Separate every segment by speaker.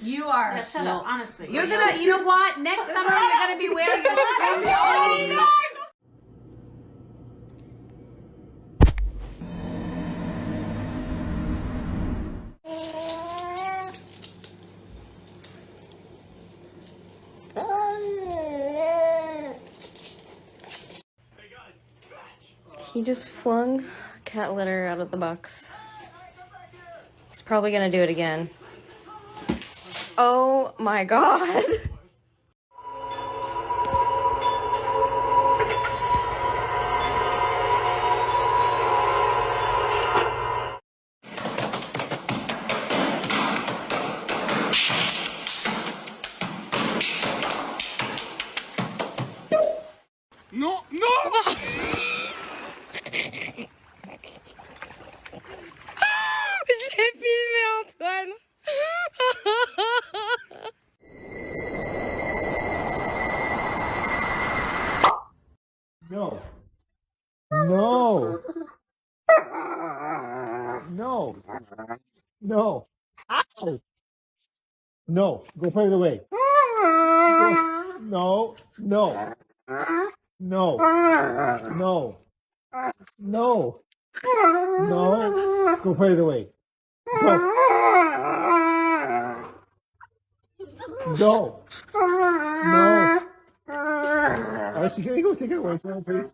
Speaker 1: You are.
Speaker 2: Yeah, shut up, honestly.
Speaker 1: You're gonna, you know what? Next summer you're gonna be wearing your string beanie.
Speaker 3: He just flung cat litter out of the box. He's probably gonna do it again. Oh my god!
Speaker 4: No, no!
Speaker 3: Je l'ai filmé, Antoine!
Speaker 4: No. No. No. No. Ow. No. Go put it away. No. No. No. No. No. No. Go put it away. Go. No. No. Alright, can you go take it away from him, please?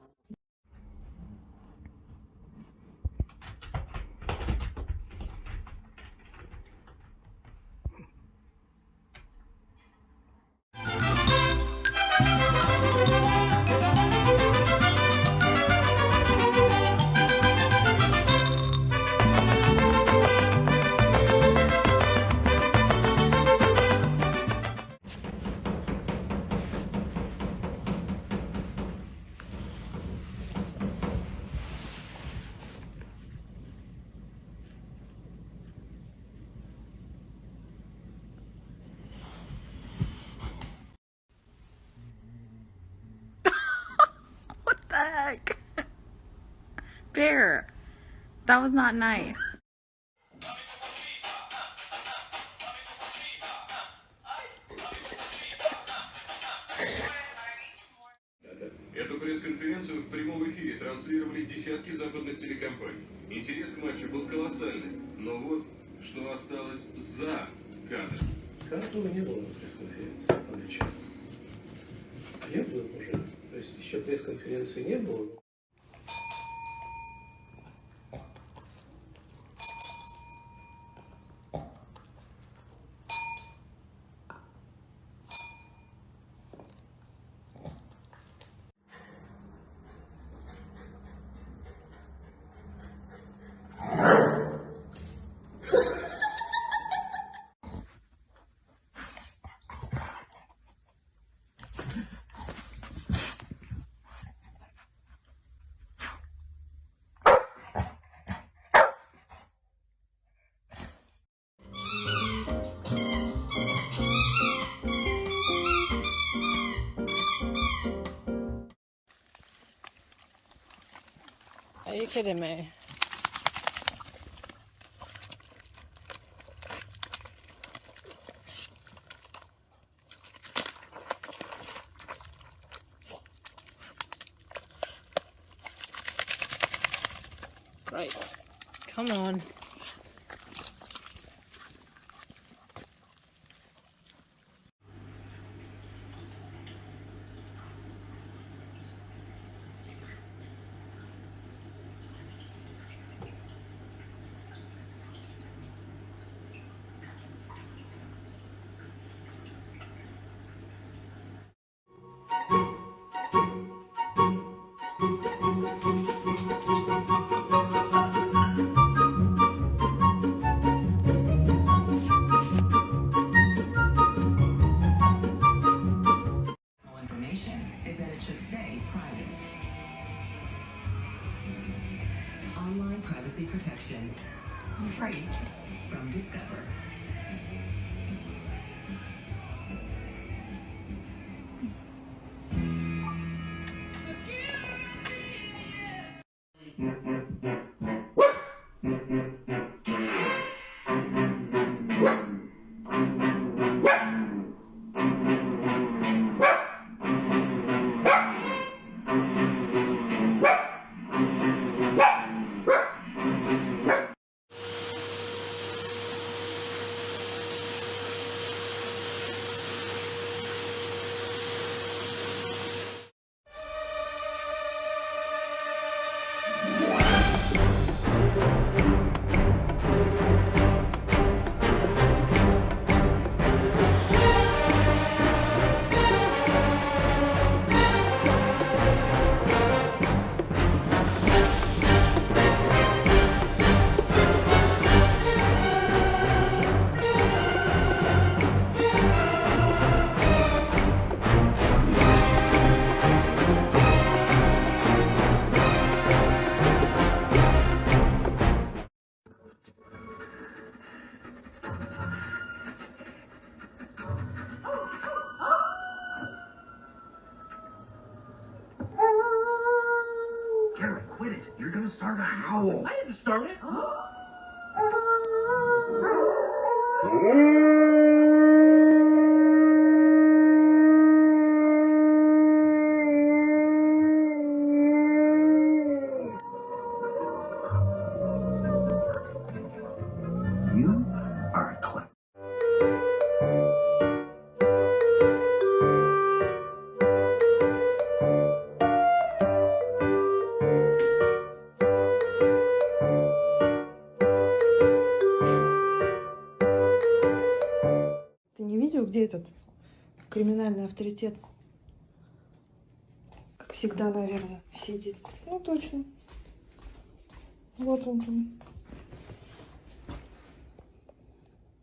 Speaker 1: What the heck? Bear, that was not nice.
Speaker 5: Эту пресс-конференцию в прямом эфире транслировали десятки западных телекомпаний. Интерес к матчу был колоссальный, но вот что осталось за кадром.
Speaker 6: Картура не было на пресс-конференции. А для чего? Я был уже. То есть еще пресс-конференции не было.
Speaker 3: Are you kidding me? Right. Come on.
Speaker 2: privacy protection. Free from Discover.
Speaker 4: Quit it. You're gonna start a howl.
Speaker 6: I didn't start it.
Speaker 4: You are clever.
Speaker 7: Ты не видел, где этот криминальный авторитет? Как всегда, наверное, сидит. Ну, точно. Вот он там.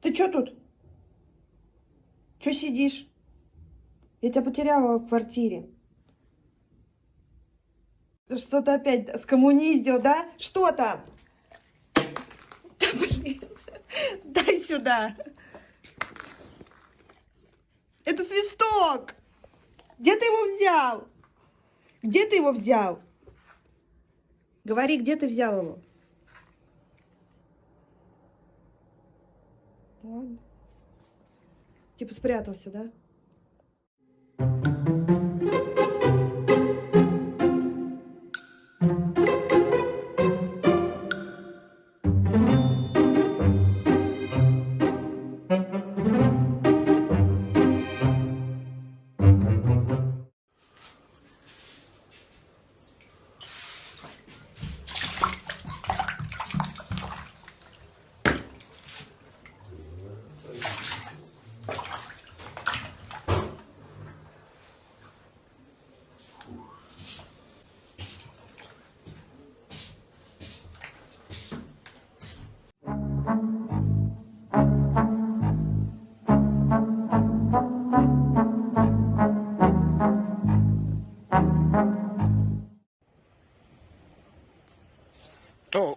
Speaker 7: Ты чё тут? Чё сидишь? Я тебя потеряла в квартире. Что-то опять скоммуниздил, да? Что там? Да, блин. Дай сюда. Это свисток. Где ты его взял? Где ты его взял? Говори, где ты взял его? Ладно. Типа спрятался, да?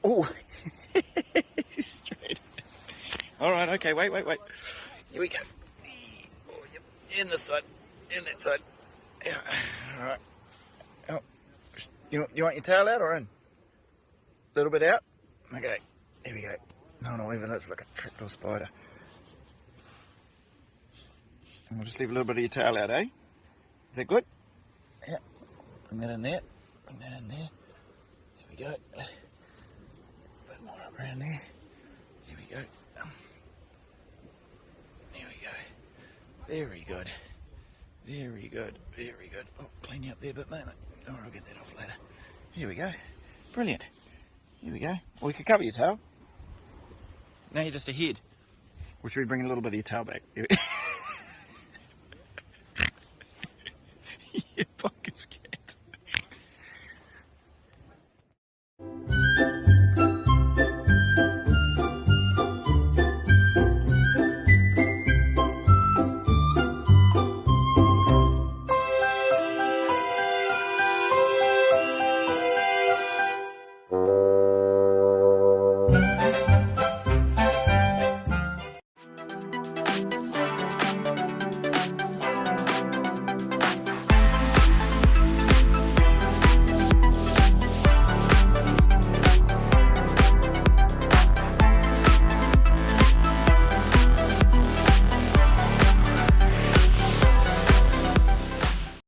Speaker 8: Oh. Straight. All right, okay, wait. Here we go. Oh, yep. In this side, in that side. Yeah. All right. Oh. You want your tail out or in? A little bit out? Okay, here we go. No, even that's like a trapdoor spider. And we'll just leave a little bit of your tail out, eh? Is that good? Yeah. Bring that in there. Bring that in there. There we go. Around there. Here we go. There we go. Very good. Very good. Very good. Oh, clean you up there a bit, mate. Oh, I'll get that off later. Here we go. Brilliant. Here we go. Or we could cover your tail. Now you're just a head. Or should we bring a little bit of your tail back?